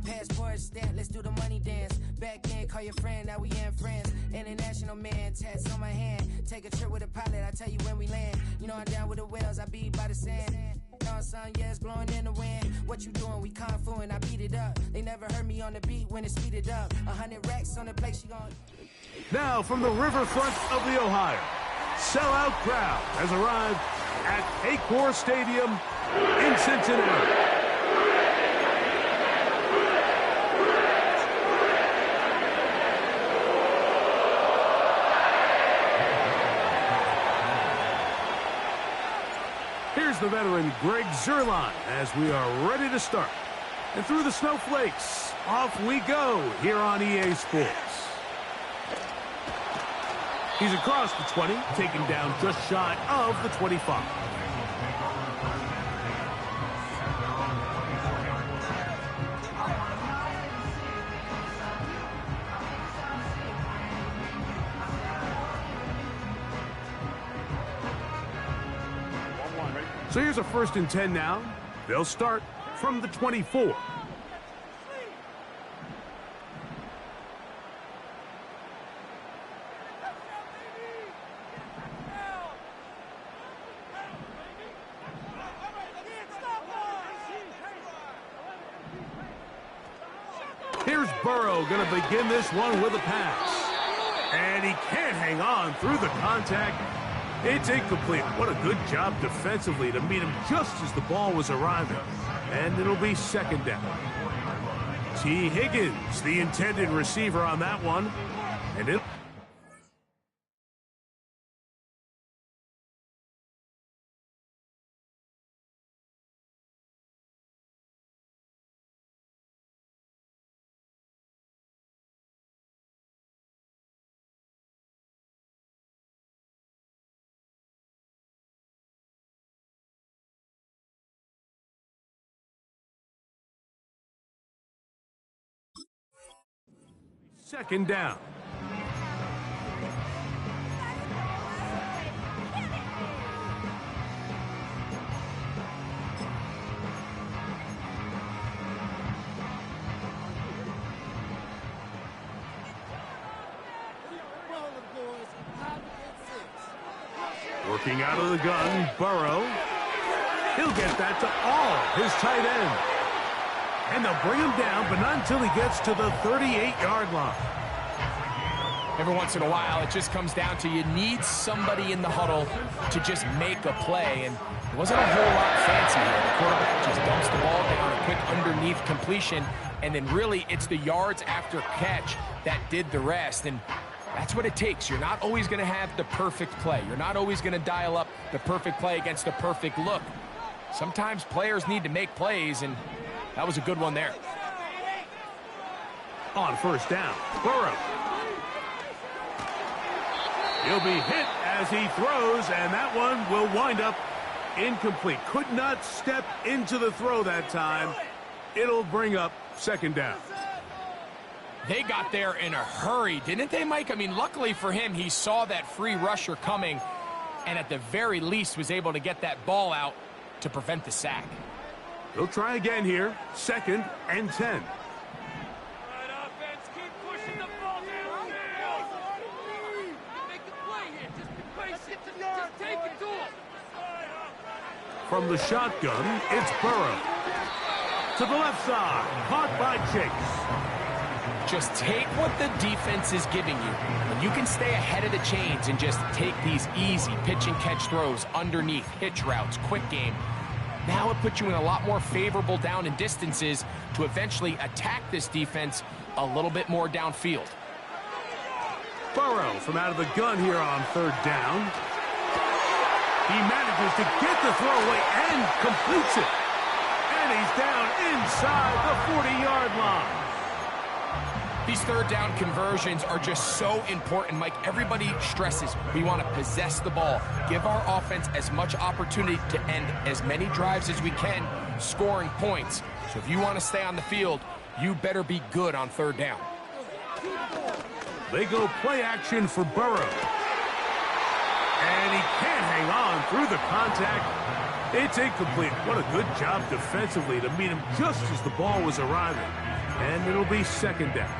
Passport stamp, let's do the money dance. Back in, call your friend, now we in friends. International man, tats on my hand. Take a trip with a pilot, I tell you when we land. You know I'm down with the whales, I be by the sand. On sun, yeah, it's blowing in the wind. What you doing? We kung fu and I beat it up. They never heard me on the beat when it speeded up. 100 racks on the plate, she gon'... Now from the riverfront of the Ohio, sellout crowd has arrived at Paycor Stadium in Cincinnati. Here's the veteran Greg Zuerlein as we are ready to start. And through the snowflakes, off we go here on EA Sports. He's across the 20, taking down just shy of the 25. So here's a 1st and 10 now. They'll start from the 24. Here's Burrow going to begin this one with a pass. And he can't hang on through the contact. It's incomplete. What a good job defensively to meet him just as the ball was arriving. And it'll be 2nd down. T. Higgins, the intended receiver on that one. And it... Second down. Working out of the gun, Burrow. He'll get that to all his tight end. And they'll bring him down, but not until he gets to the 38-yard line. Every once in a while, it just comes down to you need somebody in the huddle to just make a play. And it wasn't a whole lot fancy here. The quarterback just dumps the ball down, a quick underneath completion, and then really it's the yards after catch that did the rest. And that's what it takes. You're not always going to have the perfect play. You're not always going to dial up the perfect play against the perfect look. Sometimes players need to make plays, and that was a good one there. On 1st down, Burrow. He'll be hit as he throws, and that one will wind up incomplete. Could not step into the throw that time. It'll bring up 2nd down. They got there in a hurry, didn't they, Mike? I mean, luckily for him, he saw that free rusher coming, and at the very least was able to get that ball out to prevent the sack. They'll try again here. 2nd and 10. From the shotgun, it's Burrow. To the left side, caught by Chase. Just take what the defense is giving you. When you can stay ahead of the chains and just take these easy pitch and catch throws underneath, hitch routes, quick game, now it puts you in a lot more favorable down and distances to eventually attack this defense a little bit more downfield. Burrow from out of the gun here on 3rd down. He manages to get the throw away and completes it. And he's down inside the 40-yard line. These 3rd down conversions are just so important, Mike. Everybody stresses we want to possess the ball, give our offense as much opportunity to end as many drives as we can, scoring points. So if you want to stay on the field, you better be good on 3rd down. They go play action for Burrow. And he can't hang on through the contact. It's incomplete. What a good job defensively to meet him just as the ball was arriving. And it'll be second down.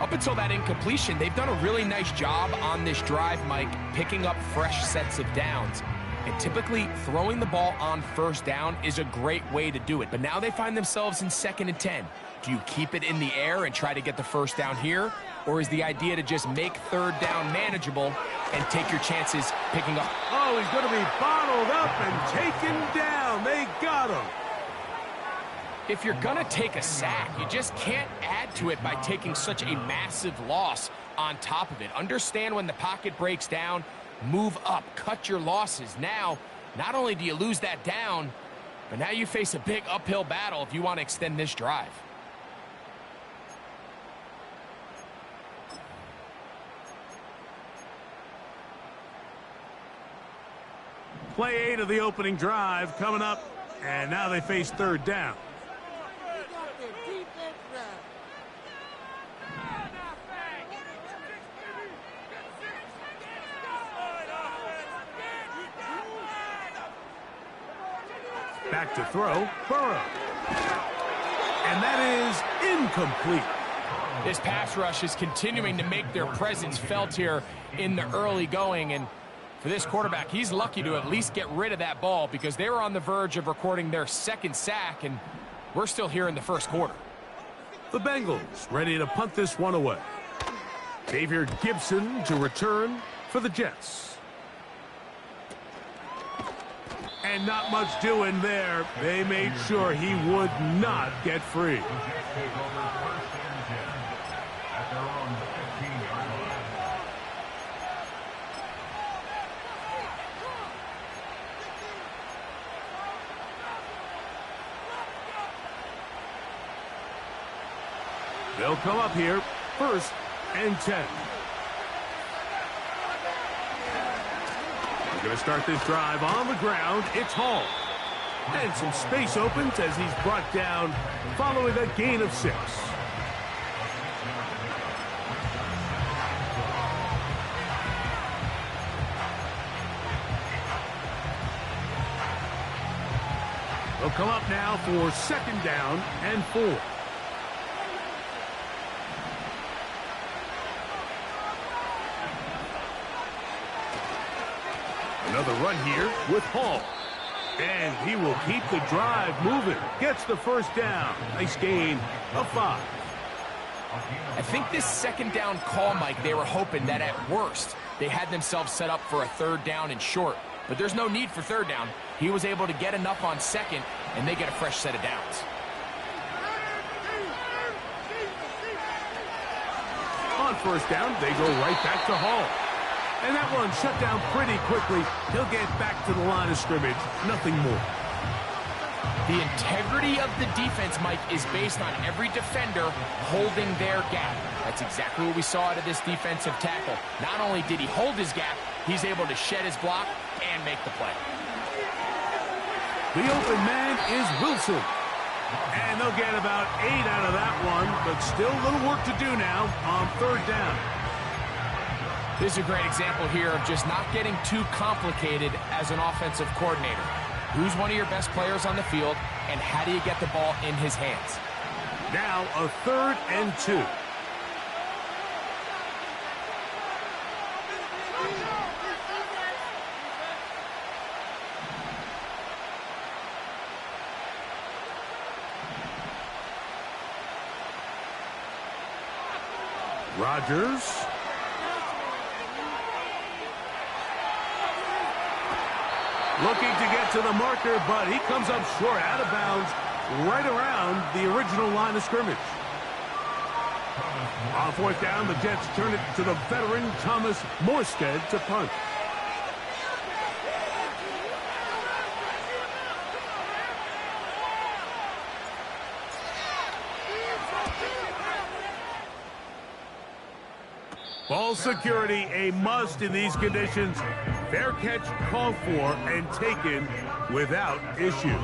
Up until that incompletion, they've done a really nice job on this drive, Mike, picking up fresh sets of downs. And typically, throwing the ball on first down is a great way to do it. But now they find themselves in 2nd and 10. Do you keep it in the air and try to get the first down here? Or is the idea to just make 3rd down manageable and take your chances picking up? Oh, he's going to be bottled up and taken down. They got him. If you're going to take a sack, you just can't add to it by taking such a massive loss on top of it. Understand when the pocket breaks down, move up, cut your losses. Now, not only do you lose that down, but now you face a big uphill battle if you want to extend this drive. Play 8 of the opening drive coming up, and now they face 3rd down. Back to throw, Burrow. And that is incomplete. This pass rush is continuing to make their presence felt here in the early going, and for this quarterback, he's lucky to at least get rid of that ball because they were on the verge of recording their 2nd sack, and we're still here in the 1st quarter. The Bengals ready to punt this one away. Xavier Gibson to return for the Jets. And not much doing there. They made sure he would not get free. They'll come up here, 1st and 10. We're going to start this drive on the ground. It's Hall. And some space opens as he's brought down following a gain of 6. They'll come up now for 2nd down and 4. Another run here with Hall. And he will keep the drive moving. Gets the 1st down. Nice gain of 5. I think this 2nd down call, Mike, they were hoping that at worst they had themselves set up for a 3rd down and short. But there's no need for 3rd down. He was able to get enough on 2nd, and they get a fresh set of downs. On 1st down, they go right back to Hall. And that one shut down pretty quickly. He'll get back to the line of scrimmage. Nothing more. The integrity of the defense, Mike, is based on every defender holding their gap. That's exactly what we saw out of this defensive tackle. Not only did he hold his gap, he's able to shed his block and make the play. The open man is Wilson. And they'll get about 8 out of that one, but still a little work to do now on 3rd down. This is a great example here of just not getting too complicated as an offensive coordinator. Who's one of your best players on the field, and how do you get the ball in his hands? Now a 3rd and 2. Rodgers. Looking to get to the marker, but he comes up short, out of bounds, right around the original line of scrimmage. On 4th down, the Jets turn it to the veteran Thomas Morstead to punt. Ball security, a must in these conditions. Fair catch called for and taken without issue.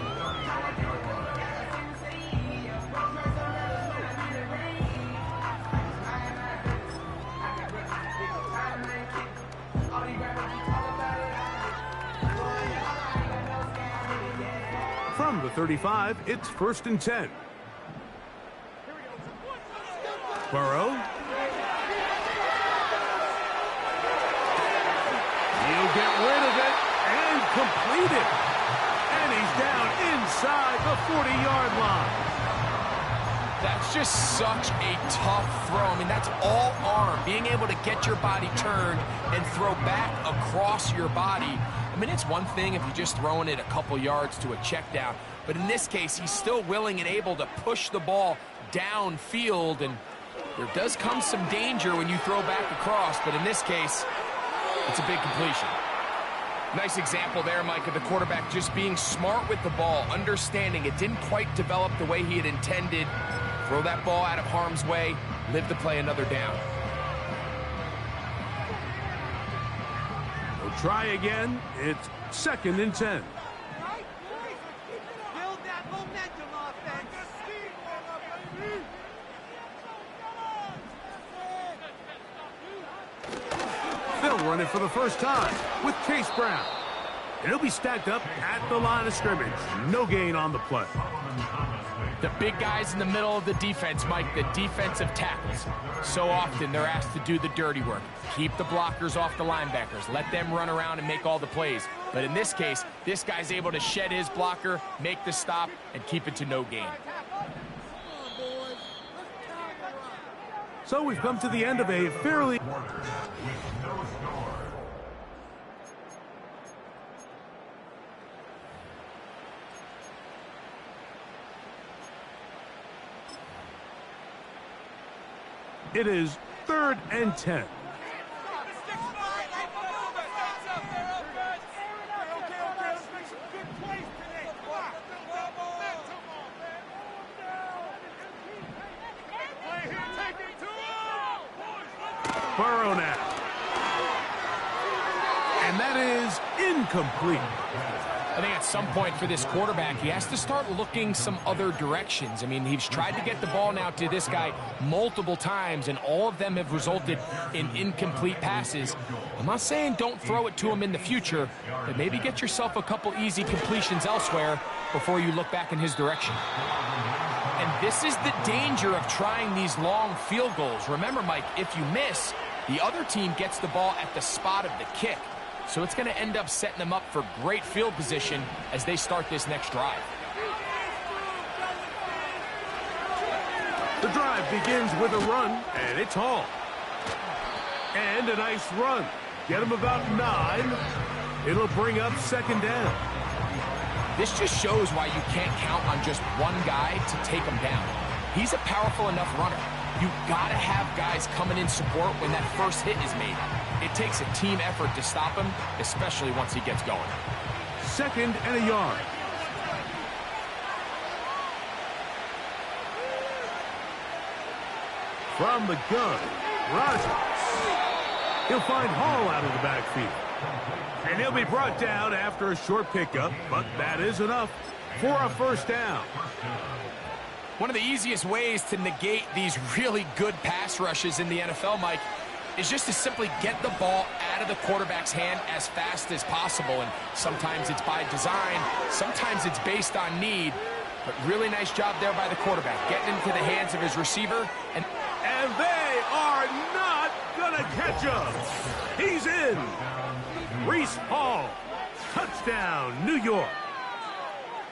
From the 35, it's 1st and 10. Burrow. He'll get rid of it and complete it. And he's down inside the 40-yard line. That's just such a tough throw. I mean, that's all arm. Being able to get your body turned and throw back across your body. I mean, it's one thing if you're just throwing it a couple yards to a check down. But in this case, he's still willing and able to push the ball downfield. And there does come some danger when you throw back across. But in this case, it's a big completion. Nice example there, Mike, of the quarterback just being smart with the ball, understanding it didn't quite develop the way he had intended. Throw that ball out of harm's way, live to play another down. We'll try again. It's 2nd and 10. Build that momentum offense. They'll run it for the first time with Chase Brown. And he'll be stacked up at the line of scrimmage. No gain on the play. The big guys in the middle of the defense, Mike, the defensive tackles. So often they're asked to do the dirty work. Keep the blockers off the linebackers. Let them run around and make all the plays. But in this case, this guy's able to shed his blocker, make the stop, and keep it to no gain. So we've come to the end of a fairly... It is 3rd and 10. Burrow now. And that is incomplete. I think at some point for this quarterback, he has to start looking some other directions. I mean, he's tried to get the ball now to this guy multiple times, and all of them have resulted in incomplete passes. I'm not saying don't throw it to him in the future, but maybe get yourself a couple easy completions elsewhere before you look back in his direction. And this is the danger of trying these long field goals. Remember, Mike, if you miss, the other team gets the ball at the spot of the kick. So it's going to end up setting them up for great field position as they start this next drive. The drive begins with a run, and it's Hall. And a nice run. Get him about 9. It'll bring up 2nd down. This just shows why you can't count on just one guy to take him down. He's a powerful enough runner. You've got to have guys coming in support when that first hit is made. It takes a team effort to stop him, especially once he gets going. 2nd and a yard. From the gun, Rodgers. He'll find Hall out of the backfield. And he'll be brought down after a short pickup, but that is enough for a 1st down. One of the easiest ways to negate these really good pass rushes in the NFL, Mike, is just to simply get the ball out of the quarterback's hand as fast as possible. And sometimes it's by design, sometimes it's based on need. But really nice job there by the quarterback, getting into the hands of his receiver. And they are not gonna catch him. He's in. Reese Hall, touchdown, New York.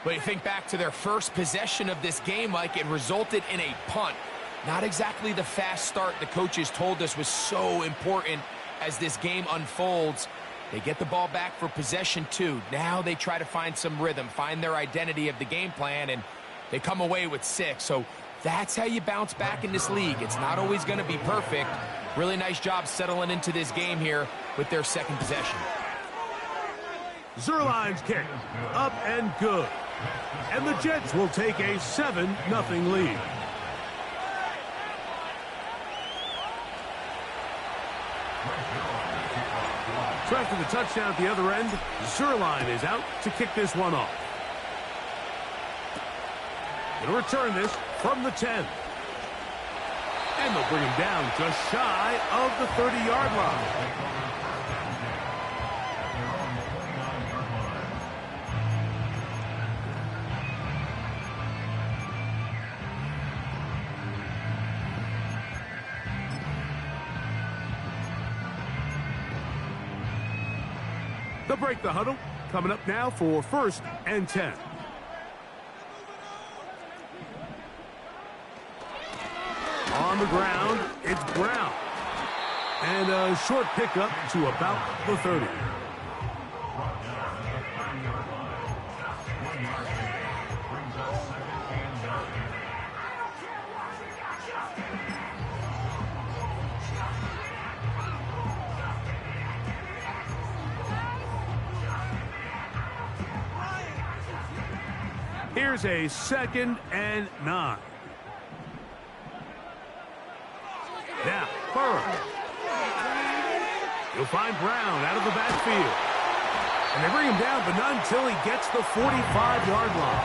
But you think back to their first possession of this game, Mike, it resulted in a punt. Not exactly the fast start the coaches told us was so important as this game unfolds. They get the ball back for possession 2. Now they try to find some rhythm, find their identity of the game plan, and they come away with 6. So that's how you bounce back in this league. It's not always going to be perfect. Really nice job settling into this game here with their 2nd possession. Zerline's kick, up and good. And the Jets will take a 7-0 lead. So after the touchdown at the other end, Zerline is out to kick this one off. He'll return this from the 10. And they'll bring him down just shy of the 30-yard line. They'll break the huddle. Coming up now for 1st and 10. On the ground, it's Brown. And a short pickup to about the 30. Here's a 2nd and 9. Now, Burrow. You'll find Brown out of the backfield. And they bring him down, but not until he gets the 45-yard line.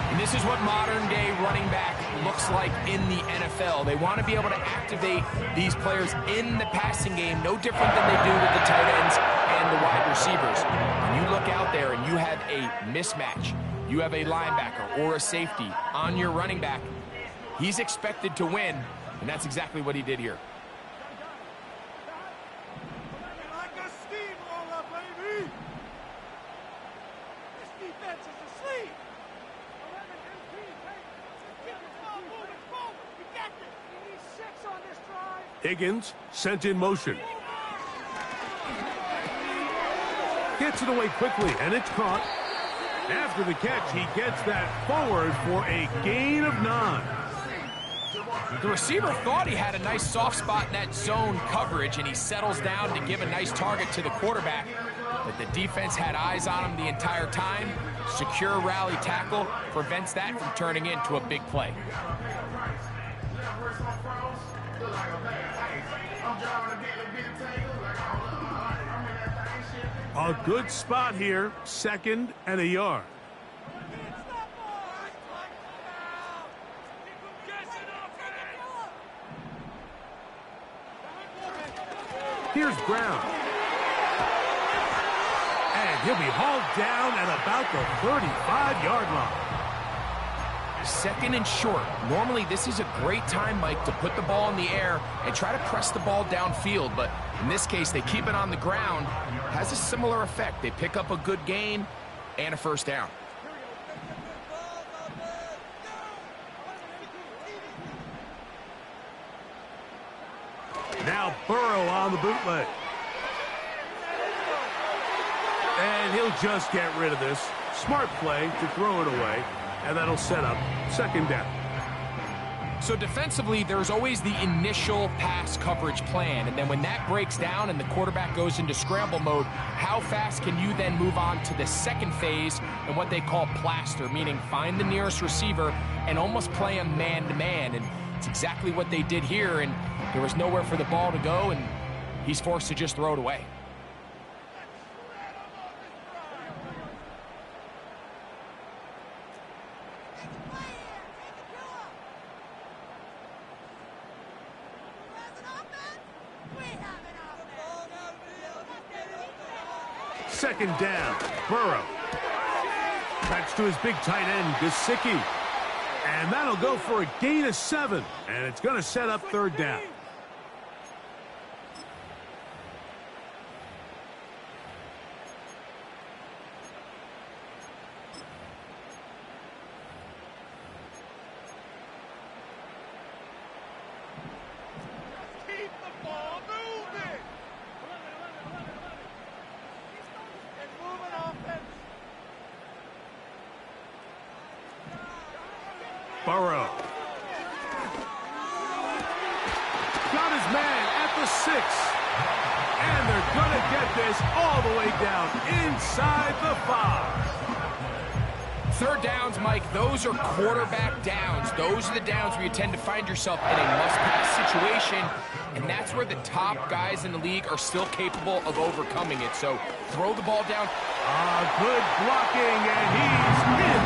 And this is what modern-day running back looks like in the NFL. They want to be able to activate these players in the passing game, no different than they do with the tight ends and the wide receivers. When you look out there and you have a mismatch, you have a linebacker or a safety on your running back, he's expected to win, and that's exactly what he did here. Like a steamroller, baby! This defense is asleep! 11 MP, keep the ball moving forward! You got this! You need 6 on this drive! Higgins sent in motion. Gets it away quickly, and it's caught. After the catch, he gets that forward for a gain of 9. The receiver thought he had a nice soft spot in that zone coverage, and he settles down to give a nice target to the quarterback. But the defense had eyes on him the entire time. Secure rally tackle prevents that from turning into a big play. A good spot here, 2nd and a yard. Here's Brown. And he'll be hauled down at about the 35-yard line. 2nd and short. Normally, this is a great time, Mike, to put the ball in the air and try to press the ball downfield. But in this case, they keep it on the ground. Has a similar effect. They pick up a good gain and a 1st down. Now Burrow on the bootleg. And he'll just get rid of this. Smart play to throw it away. And that'll set up 2nd down. So defensively, there's always the initial pass coverage plan. And then when that breaks down and the quarterback goes into scramble mode, how fast can you then move on to the 2nd phase and what they call plaster, meaning find the nearest receiver and almost play him man-to-man. And it's exactly what they did here. And there was nowhere for the ball to go, and he's forced to just throw it away. Second down, Burrow. Back to his big tight end, Gesicki. And that'll go for a gain of 7. And it's going to set up 3rd down. Keep the ball moving! And moving offense! Burrow. Got his man at the 6. And they're going to get this all the way down inside the 5. 3rd downs, Mike, those are quarterback downs. Those are the downs where you tend to find yourself in a must-pass situation, and that's where the top guys in the league are still capable of overcoming it. So throw the ball down. Good blocking, and he's in.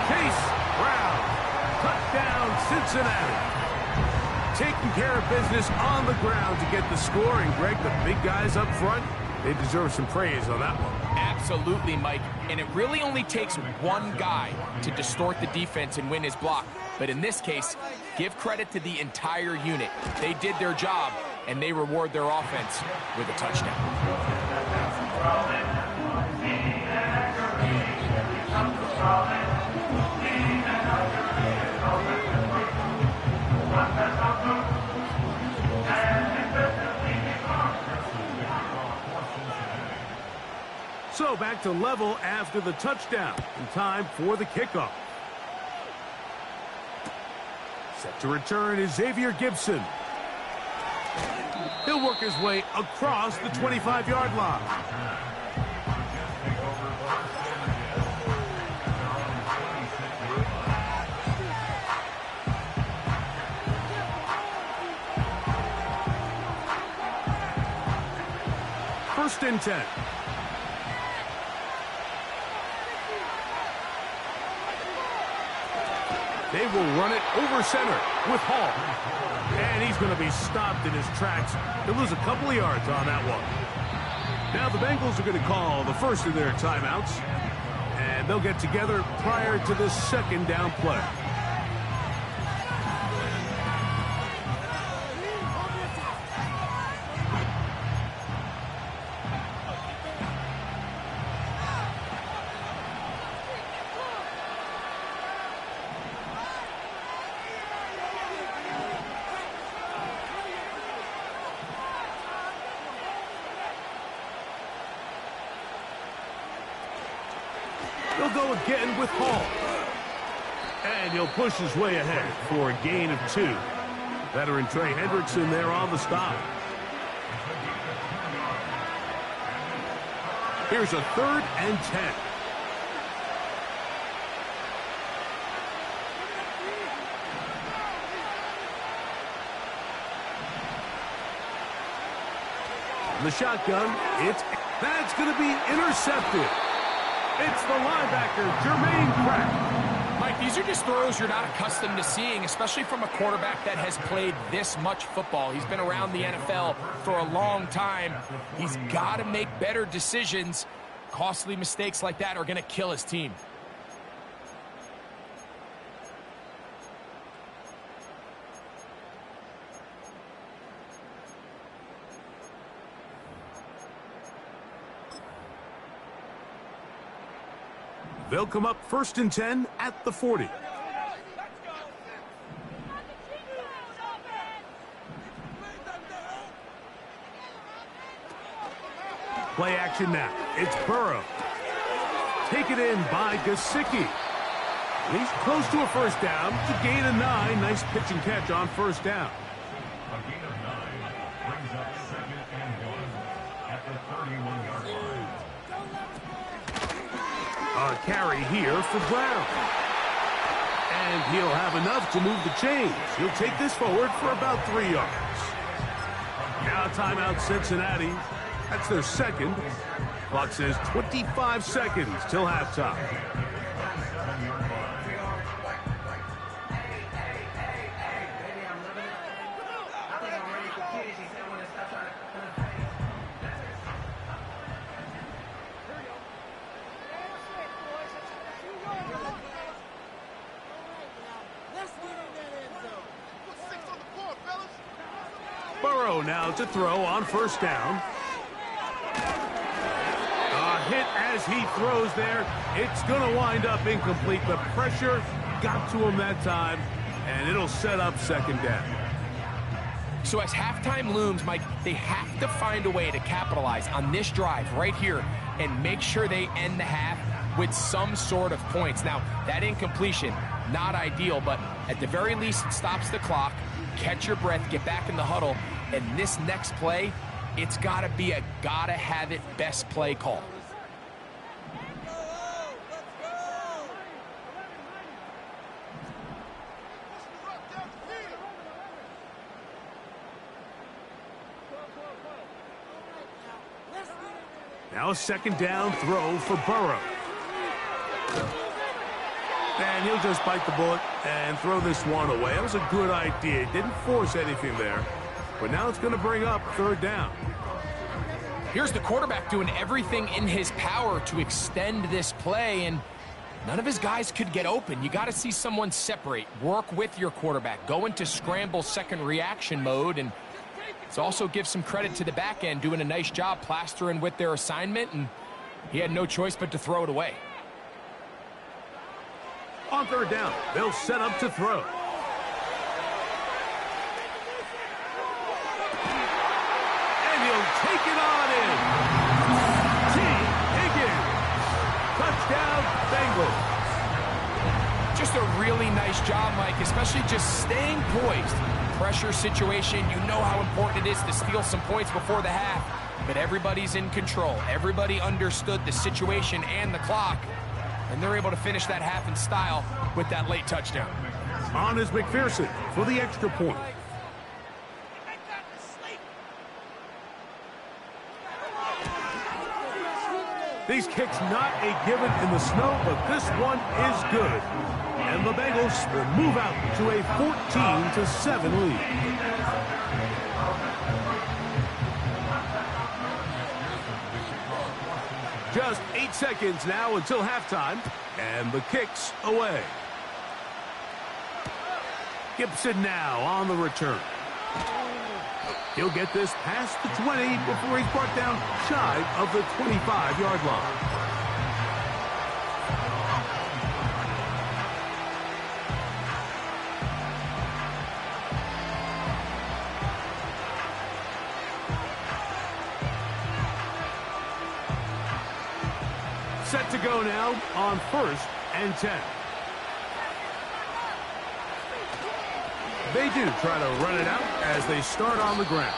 Chase Brown, touchdown Cincinnati. Taking care of business on the ground to get the score, and Greg, the big guys up front, they deserve some praise on that one. Absolutely, Mike. And it really only takes one guy to distort the defense and win his block. But in this case, give credit to the entire unit. They did their job, and they reward their offense with a touchdown. So back to level after the touchdown. And time for the kickoff. Set to return is Xavier Gibson. He'll work his way across the 25-yard line. First and 10. They will run it over center with Hall. And he's going to be stopped in his tracks. He'll lose a couple of yards on that one. Now the Bengals are going to call the first of their timeouts. And they'll get together prior to this second down play. He'll go again with Hall. And he'll push his way ahead for a gain of 2. Veteran Trey Hendrickson there on the stop. Here's a 3rd and 10. The shotgun, that's going to be intercepted. It's the linebacker, Jermaine Pratt. Mike, these are just throws you're not accustomed to seeing, especially from a quarterback that has played this much football. He's been around the NFL for a long time. He's got to make better decisions. Costly mistakes like that are going to kill his team. They'll come up 1st and 10 at the 40. Play action now. It's Burrow. Taken in by Gesicki. He's close to a first down. It's a gain of 9. Nice pitch and catch on first down. A gain of 9 brings up 2nd and 1 at the 31-yard line. A carry here for Brown. And he'll have enough to move the chains. He'll take this forward for about 3 yards. Now timeout Cincinnati. That's their second. Clock says 25 seconds till halftime. Burrow now to throw on first down. A hit as he throws there. It's going to wind up incomplete. The pressure got to him that time, and it'll set up second down. So as halftime looms, Mike, they have to find a way to capitalize on this drive right here and make sure they end the half with some sort of points. Now, that incompletion, not ideal, but at the very least, it stops the clock. Catch your breath, get back in the huddle, and this next play, it's got to be a gotta-have-it best play call. Now a second down throw for Burrow. And he'll just bite the bullet and throw this one away. That was a good idea. Didn't force anything there. But now it's going to bring up third down. Here's the quarterback doing everything in his power to extend this play, and none of his guys could get open. You got to see someone separate, work with your quarterback, go into scramble second reaction mode, and Let's also give some credit to the back end, doing a nice job plastering with their assignment, and he had no choice but to throw it away. On third down, they'll set up to throw. And he'll take it on in. T. Higgins. Touchdown, Bengals. Just a really nice job, Mike, especially just staying poised. Pressure situation, you know how important it is to steal some points before the half, but everybody's in control. Everybody understood the situation and the clock, and they're able to finish that half in style with that late touchdown. On is McPherson for the extra point. These kicks not a given in the snow, but this one is good. And the Bengals will move out to a 14-7 lead. Just 8 seconds now until halftime, and the kick's away. Gibson now on the return. He'll get this past the 20 before he's brought down shy of the 25-yard line. Set to go now on 1st and 10. They do try to run it out as they start on the ground.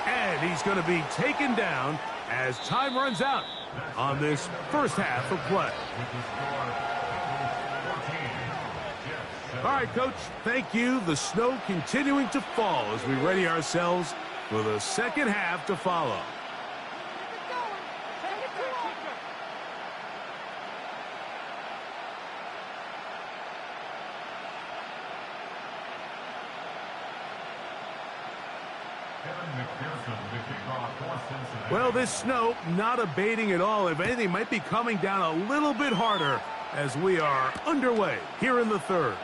And he's going to be taken down as time runs out on this first half of play. All right, Coach, thank you. The snow continuing to fall as we ready ourselves for the second half to follow. Well, this snow not abating at all. If anything, might be coming down a little bit harder as we are underway here in the third.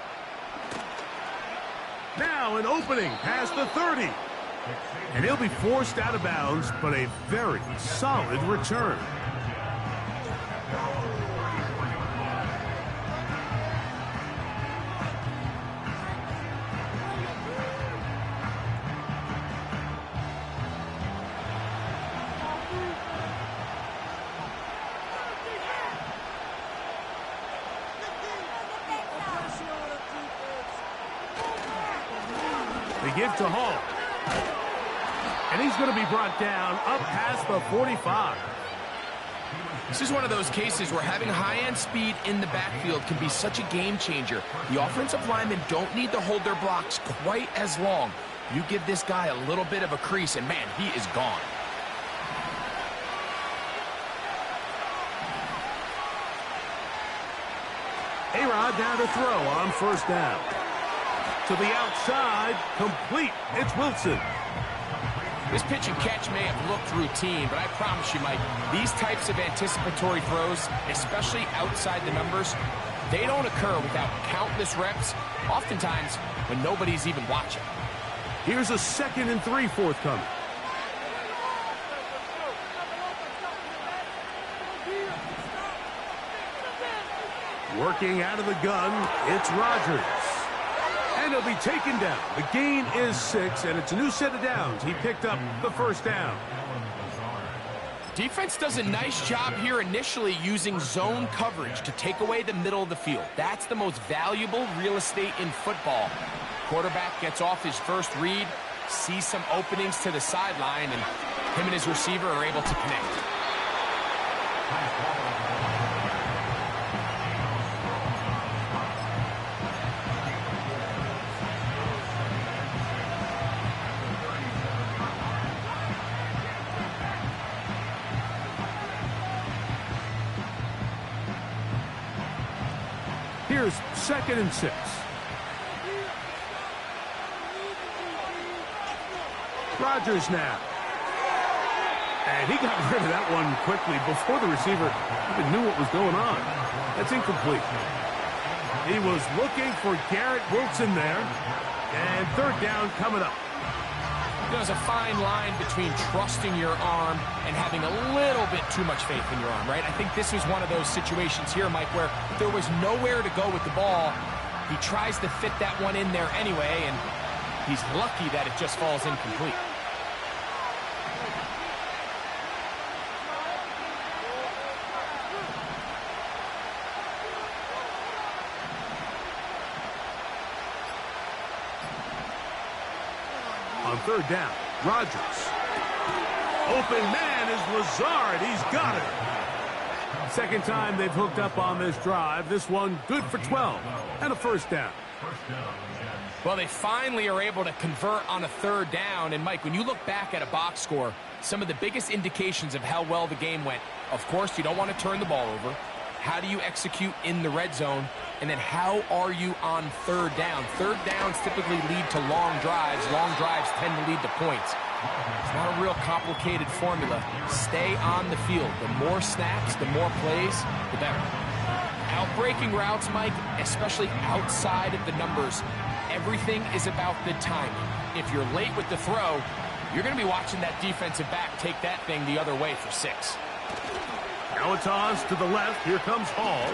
Now an opening past the 30. And he'll be forced out of bounds, but a very solid return. They give to Hall. And he's going to be brought down up past the 45. This is one of those cases where having high-end speed in the backfield can be such a game changer. The offensive linemen don't need to hold their blocks quite as long. You give this guy a little bit of a crease, and man, he is gone. A-Rod down to throw on first down. To the outside, complete. It's Wilson. This pitch and catch may have looked routine, but I promise you, Mike, these types of anticipatory throws, especially outside the numbers, they don't occur without countless reps, oftentimes when nobody's even watching. Here's a 2nd and 3 forthcoming. Working out of the gun, it's Rodgers. And he'll be taken down. The gain is 6, and it's a new set of downs. He picked up the first down. Defense does a nice job here initially using zone coverage to take away the middle of the field. That's the most valuable real estate in football. Quarterback gets off his first read, sees some openings to the sideline, and him and his receiver are able to connect. Here's 2nd and 6. Rodgers now. And he got rid of that one quickly before the receiver even knew what was going on. That's incomplete. He was looking for Garrett Wilson there. And 3rd down coming up. You know, there's a fine line between trusting your arm and having a little bit too much faith in your arm, right? I think this was one of those situations here, Mike, where there was nowhere to go with the ball. He tries to fit that one in there anyway, and he's lucky that it just falls incomplete. On third down, Rodgers. Open man is Lazard. He's got it. Second time they've hooked up on this drive. This one good for 12 and a first down. Well, they finally are able to convert on a third down. And, Mike, when you look back at a box score, some of the biggest indications of how well the game went, of course, you don't want to turn the ball over. How do you execute in the red zone? And then how are you on third down? Third downs typically lead to long drives. Long drives tend to lead to points. It's not a real complicated formula. Stay on the field. The more snaps, the more plays, the better. Outbreaking routes, Mike, especially outside of the numbers, everything is about the timing. If you're late with the throw, you're going to be watching that defensive back take that thing the other way for 6. Now a toss to the left. Here comes Hall.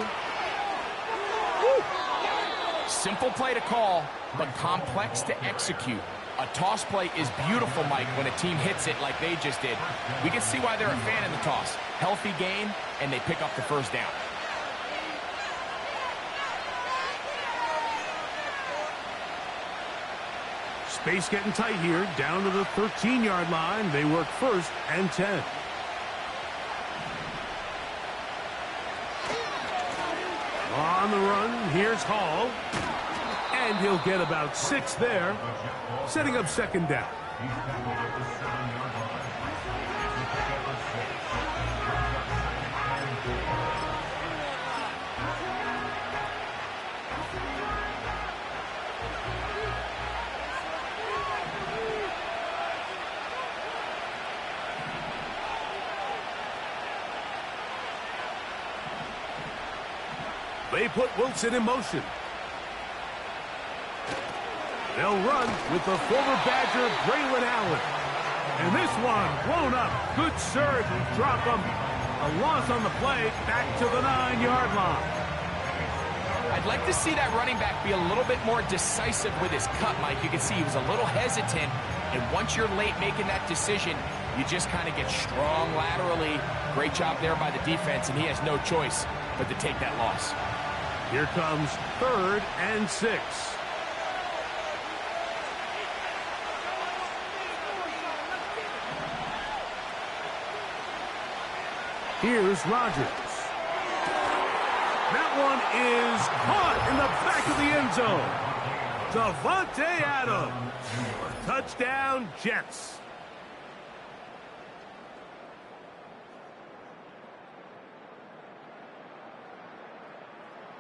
Simple play to call, but complex to execute. A toss play is beautiful, Mike, when a team hits it like they just did. We can see why they're a fan of the toss. Healthy game, and they pick up the first down. Space getting tight here. Down to the 13-yard line. They work first and 10. On the run, here's Hall. And he'll get about 6 there, setting up second down. They put Wilson in motion. They'll run with the former Badger, Braylon Allen. And this one blown up. Good surge and drop them. A loss on the play, back to the 9-yard line. I'd like to see that running back be a little bit more decisive with his cut, Mike. You can see he was a little hesitant. And once you're late making that decision, you just kind of get strong laterally. Great job there by the defense, and he has no choice but to take that loss. Here comes 3rd and 6. Here's Rodgers. That one is caught in the back of the end zone. Davante Adams. Touchdown, Jets.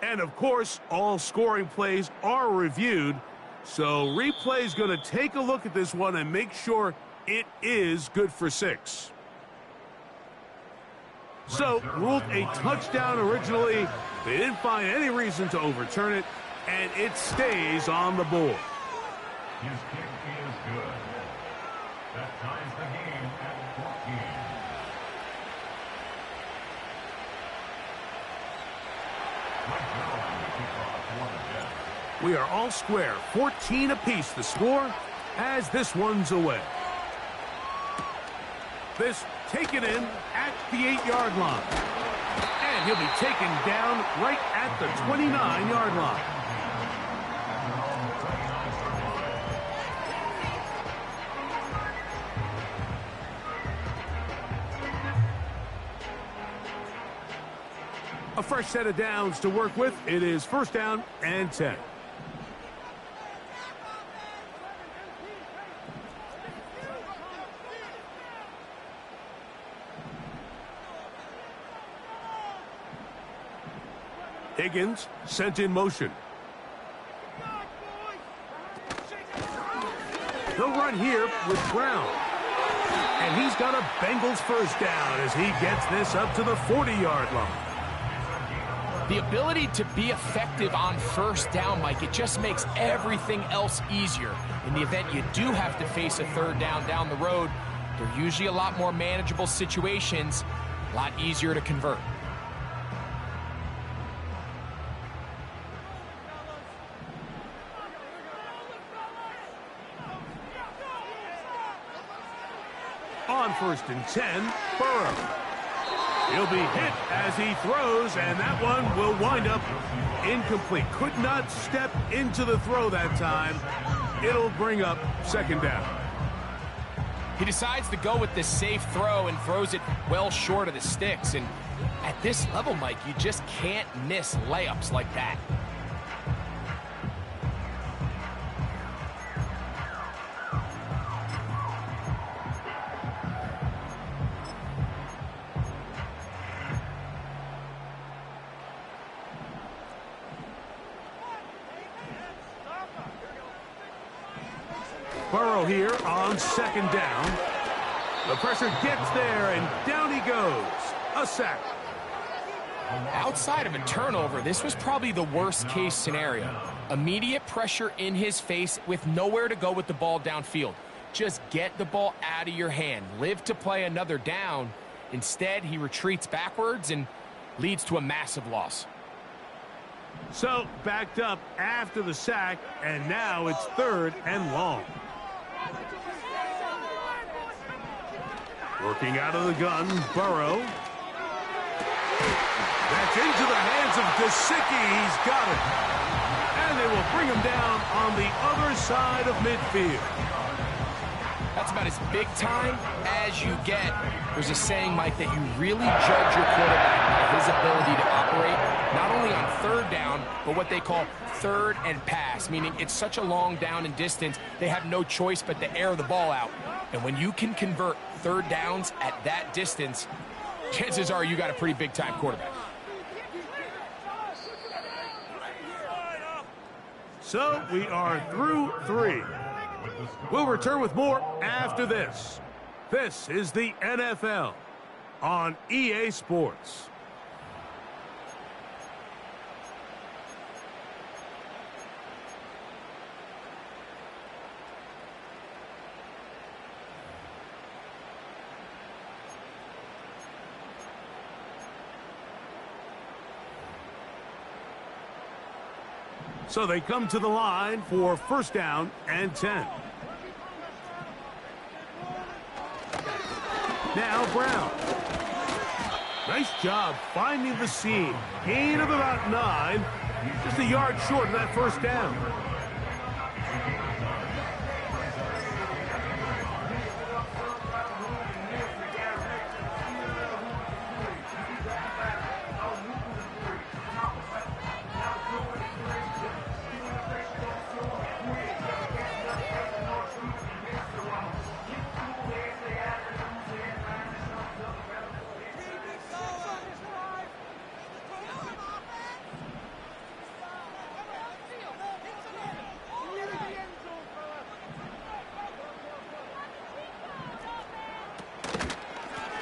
And, of course, all scoring plays are reviewed. So replay's going to take a look at this one and make sure it is good for 6. So, ruled a touchdown originally. They didn't find any reason to overturn it, and it stays on the board. His kick is good. That ties the game at 14. We are all square, 14 apiece the score as this one's away. This taken in at the 8-yard line. And he'll be taken down right at the 29-yard line. A fresh set of downs to work with. It is 1st down and 10. Higgins sent in motion. They'll run here with Brown. And he's got a Bengals first down as he gets this up to the 40-yard line. The ability to be effective on first down, Mike, it just makes everything else easier. In the event you do have to face a third down the road, they're usually a lot more manageable situations, a lot easier to convert. On 1st and 10, Burrow. He'll be hit as he throws, and that one will wind up incomplete. Could not step into the throw that time. It'll bring up 2nd down. He decides to go with the safe throw and throws it well short of the sticks. And at this level, Mike, you just can't miss layups like that. Burrow here on 2nd down. The pressure gets there, and down he goes. A sack. Outside of a turnover, this was probably the worst-case scenario. Immediate pressure in his face with nowhere to go with the ball downfield. Just get the ball out of your hand. Live to play another down. Instead, he retreats backwards and leads to a massive loss. So, backed up after the sack, and now it's 3rd and long. Working out of the gun, Burrow. That's into the hands of Gesicki. He's got it. And they will bring him down on the other side of midfield. That's about as big time as you get. There's a saying, Mike, that you really judge your quarterback by his ability to operate not only on 3rd down, but what they call 3rd and pass, meaning it's such a long down and distance, they have no choice but to air the ball out. And when you can convert 3rd downs at that distance, chances are you got a pretty big-time quarterback. So we are through 3. We'll return with more after this. This is the NFL on EA Sports. So they come to the line for 1st down and 10. Now Brown. Nice job finding the seam. Gain of about 9. Just a yard short of that 1st down.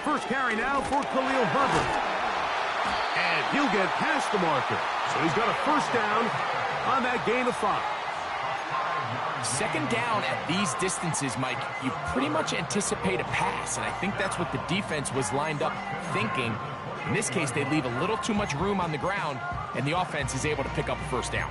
First carry now for Khalil Herbert. And he'll get past the marker. So he's got a 1st down on that gain of 5. 2nd down at these distances, Mike, you pretty much anticipate a pass, and I think that's what the defense was lined up thinking. In this case, they leave a little too much room on the ground, and the offense is able to pick up a 1st down.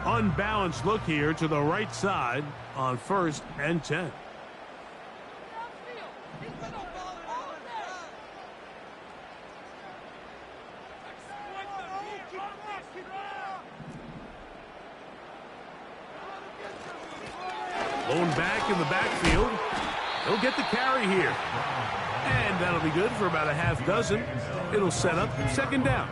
Unbalanced look here to the right side on 1st and 10. Blown back in the backfield. He'll get the carry here. And that'll be good for about a half dozen. It'll set up 2nd down.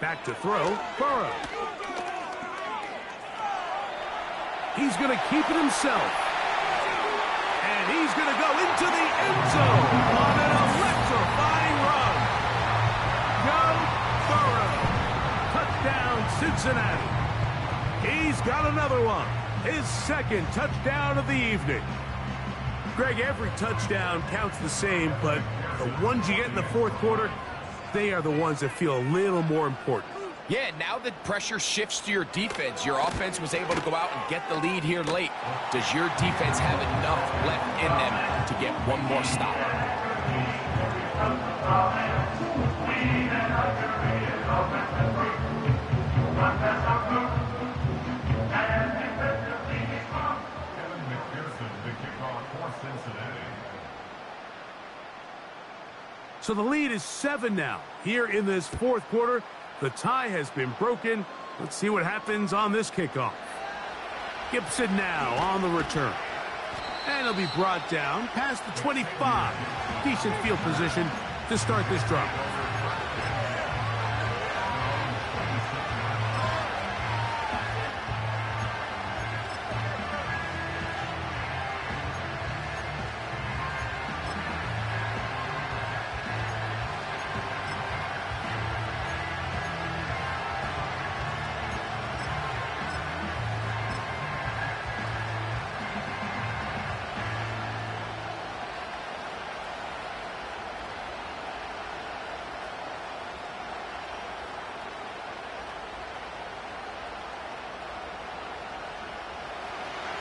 Back to throw, Burrow. He's going to keep it himself. And he's going to go into the end zone on an electrifying run. Go Burrow. Touchdown, Cincinnati. He's got another one. His second touchdown of the evening. Greg, every touchdown counts the same, but the ones you get in the fourth quarter, they are the ones that feel a little more important. Yeah, now the pressure shifts to your defense. Your offense was able to go out and get the lead here late. Does your defense have enough left in them to get one more stop? So the lead is 7 now. Here in this fourth quarter, the tie has been broken. Let's see what happens on this kickoff. Gibson now on the return. And he'll be brought down past the 25. Decent field position to start this drive.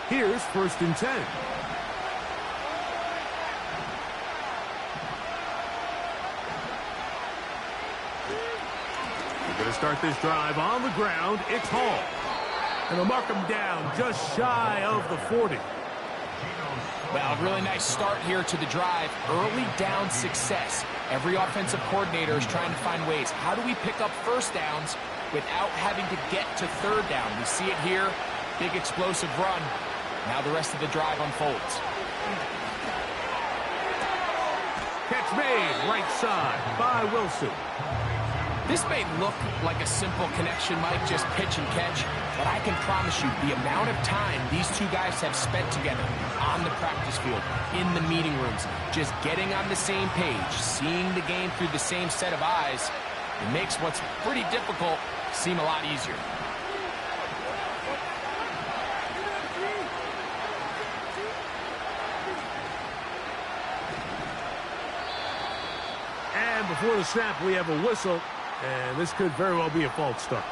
Here's 1st and 10. We're going to start this drive on the ground. It's Hall. And they'll mark him down just shy of the 40. Well, really nice start here to the drive. Early down success. Every offensive coordinator is trying to find ways. How do we pick up first downs without having to get to third down? We see it here. Big explosive run. Now the rest of the drive unfolds. Catch made right side by Wilson. This may look like a simple connection, Mike, just pitch and catch, but I can promise you the amount of time these two guys have spent together on the practice field, in the meeting rooms, just getting on the same page, seeing the game through the same set of eyes, it makes what's pretty difficult seem a lot easier. And before the snap, we have a whistle, and this could very well be a false start.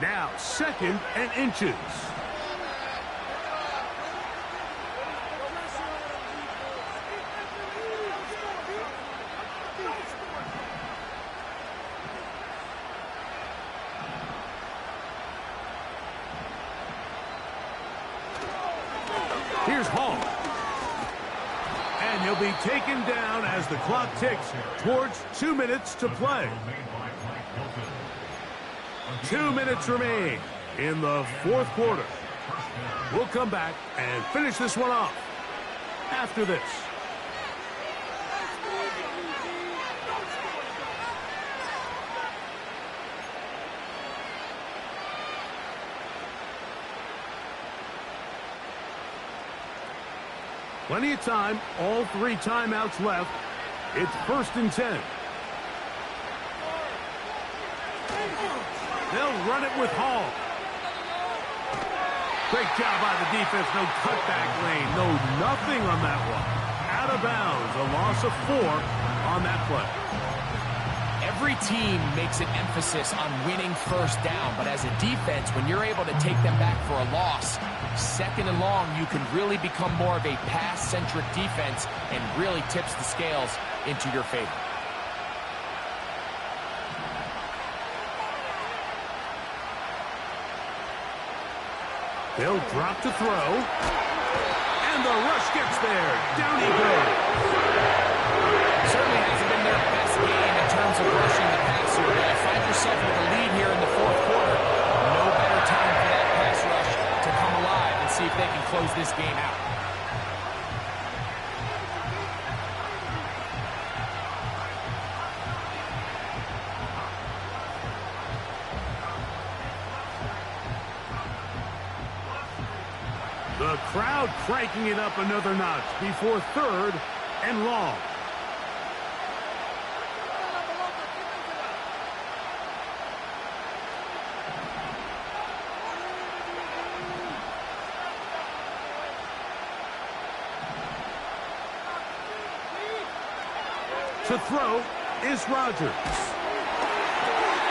Now, 2nd and inches. Here's Hall. And he'll be taken down as the clock ticks towards 2 minutes to play. 2 minutes remain in the fourth quarter. We'll come back and finish this one off after this. Plenty of time, all 3 timeouts left. It's 1st and 10. They'll run it with Hall. Great job by the defense. No cutback lane. No nothing on that one. Out of bounds. A loss of 4 on that play. Every team makes an emphasis on winning first down, but as a defense, when you're able to take them back for a loss, 2nd and long, you can really become more of a pass-centric defense and really tips the scales into your favor. They'll drop to throw. And the rush gets there. Down he goes. Certainly hasn't been their best game in terms of of rushing the passer. When you find yourself with a lead here in the fourth quarter, no better time for that pass rush to come alive and see if they can close this game out. The crowd cranking it up another notch before third and long. To throw is Rodgers.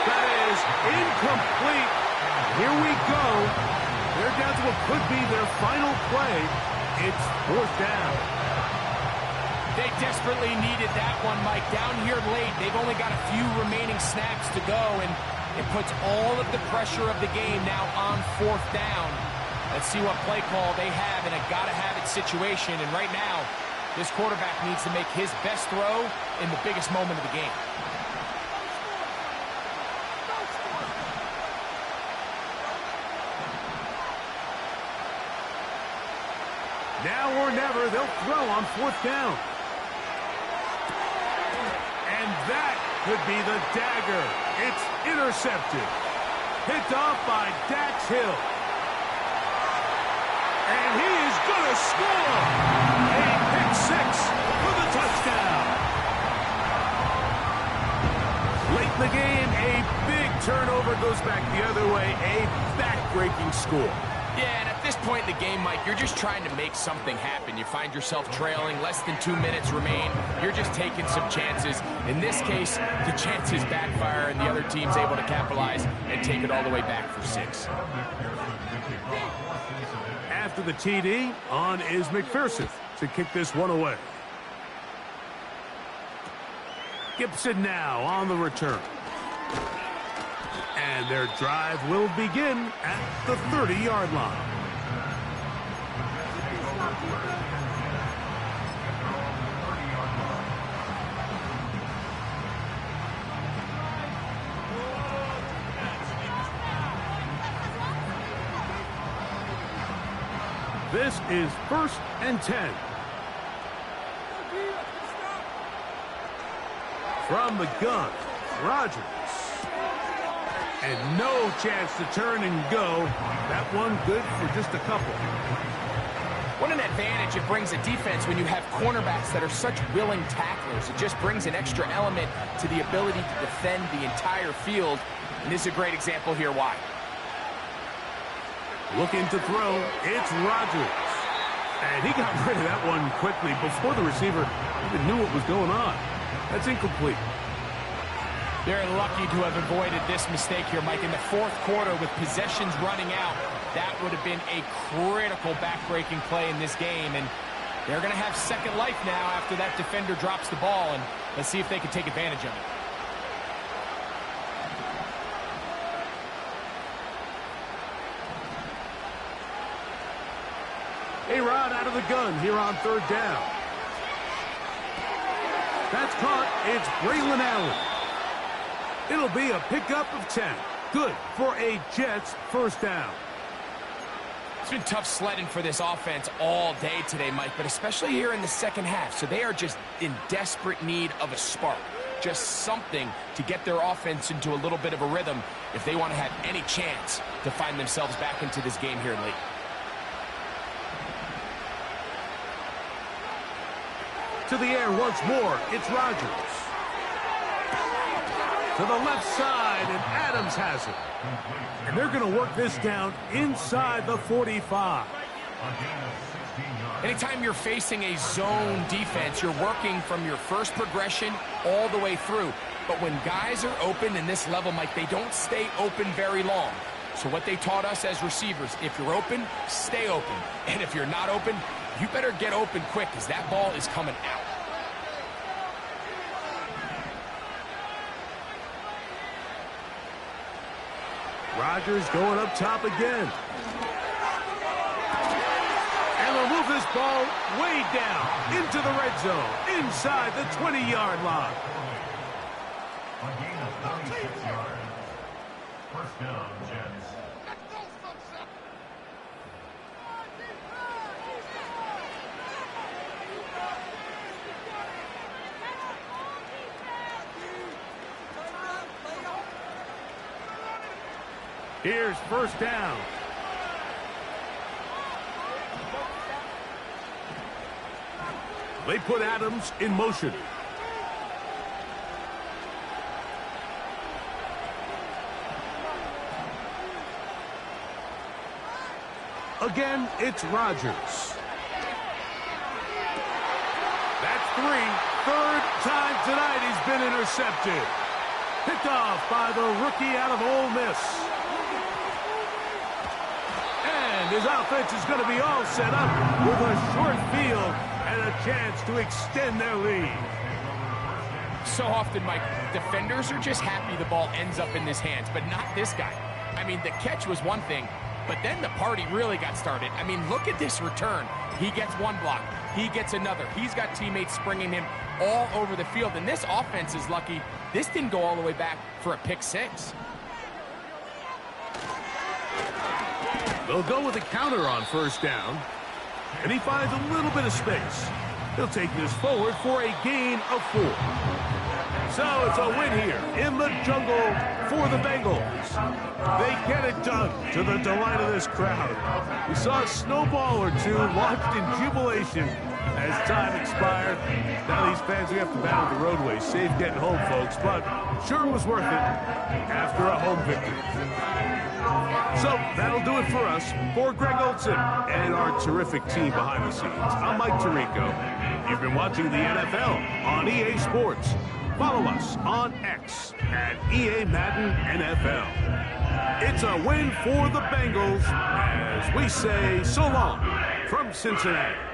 That is incomplete. Here we go. They're down to what could be their final play. It's fourth down. They desperately needed that one, Mike. Down here late, they've only got a few remaining snaps to go, and it puts all of the pressure of the game now on fourth down. Let's see what play call they have in a gotta-have-it situation, and right now, this quarterback needs to make his best throw in the biggest moment of the game. Now or never, they'll throw on fourth down. And that could be the dagger. It's intercepted. Picked off by Dax Hill. And he is going to score. A pick six for the touchdown. Late in the game, a big turnover goes back the other way. A back-breaking score. Yeah, and at this point in the game, Mike, you're just trying to make something happen. You find yourself trailing, less than 2 minutes remain. You're just taking some chances. In this case, the chances backfire, and the other team's able to capitalize and take it all the way back for 6. After the TD, on is McPherson to kick this one away. Gibson now on the return. And their drive will begin at the 30-yard line. This is 1st and 10. From the gun, Rodgers. And no chance to turn and go. That one good for just a couple. What an advantage it brings a defense when you have cornerbacks that are such willing tacklers. It just brings an extra element to the ability to defend the entire field. And this is a great example here why. Looking to throw, it's Rodgers. And he got rid of that one quickly before the receiver even knew what was going on. That's incomplete. They're lucky to have avoided this mistake here, Mike. In the fourth quarter, with possessions running out, that would have been a critical back-breaking play in this game. And they're going to have second life now after that defender drops the ball. And let's see if they can take advantage of it. A-Rod out of the gun here on third down. That's caught. It's Braylon Allen. It'll be a pickup of 10. Good for a Jets first down. It's been tough sledding for this offense all day today, Mike, but especially here in the second half. So they are just in desperate need of a spark. Just something to get their offense into a little bit of a rhythm if they want to have any chance to find themselves back into this game here late. To the air once more, it's Rodgers. To the left side, and Adams has it. And they're going to work this down inside the 45. Anytime you're facing a zone defense, you're working from your first progression all the way through. But when guys are open in this level, Mike, they don't stay open very long. So what they taught us as receivers, if you're open, stay open. And if you're not open, you better get open quick because that ball is coming out. Rodgers going up top again. And they'll move this ball way down into the red zone, inside the 20-yard line. 26 yards. First down, Jets. Here's first down. They put Adams in motion. Again, it's Rodgers. That's three. Third time tonight he's been intercepted. Picked off by the rookie out of Ole Miss. And his offense is going to be all set up with a short field and a chance to extend their lead. So often, Mike, defenders are just happy the ball ends up in his hands, but not this guy. I mean, the catch was one thing, but then the party really got started. I mean, look at this return. He gets one block. He gets another. He's got teammates springing him all over the field, and this offense is lucky this didn't go all the way back for a pick six. They'll go with a counter on first down, and he finds a little bit of space. He'll take this forward for a gain of 4. So it's a win here in the jungle for the Bengals. They get it done to the delight of this crowd. We saw a snowball or two launched in jubilation as time expired. Now these fans are going to have to battle the roadway. Safe getting home, folks, but sure was worth it after a home victory. So that'll do it for us. For Greg Olson and our terrific team behind the scenes, I'm Mike Tirico. You've been watching the NFL on EA Sports. Follow us on X at EA Madden NFL. It's a win for the Bengals as we say so long from Cincinnati.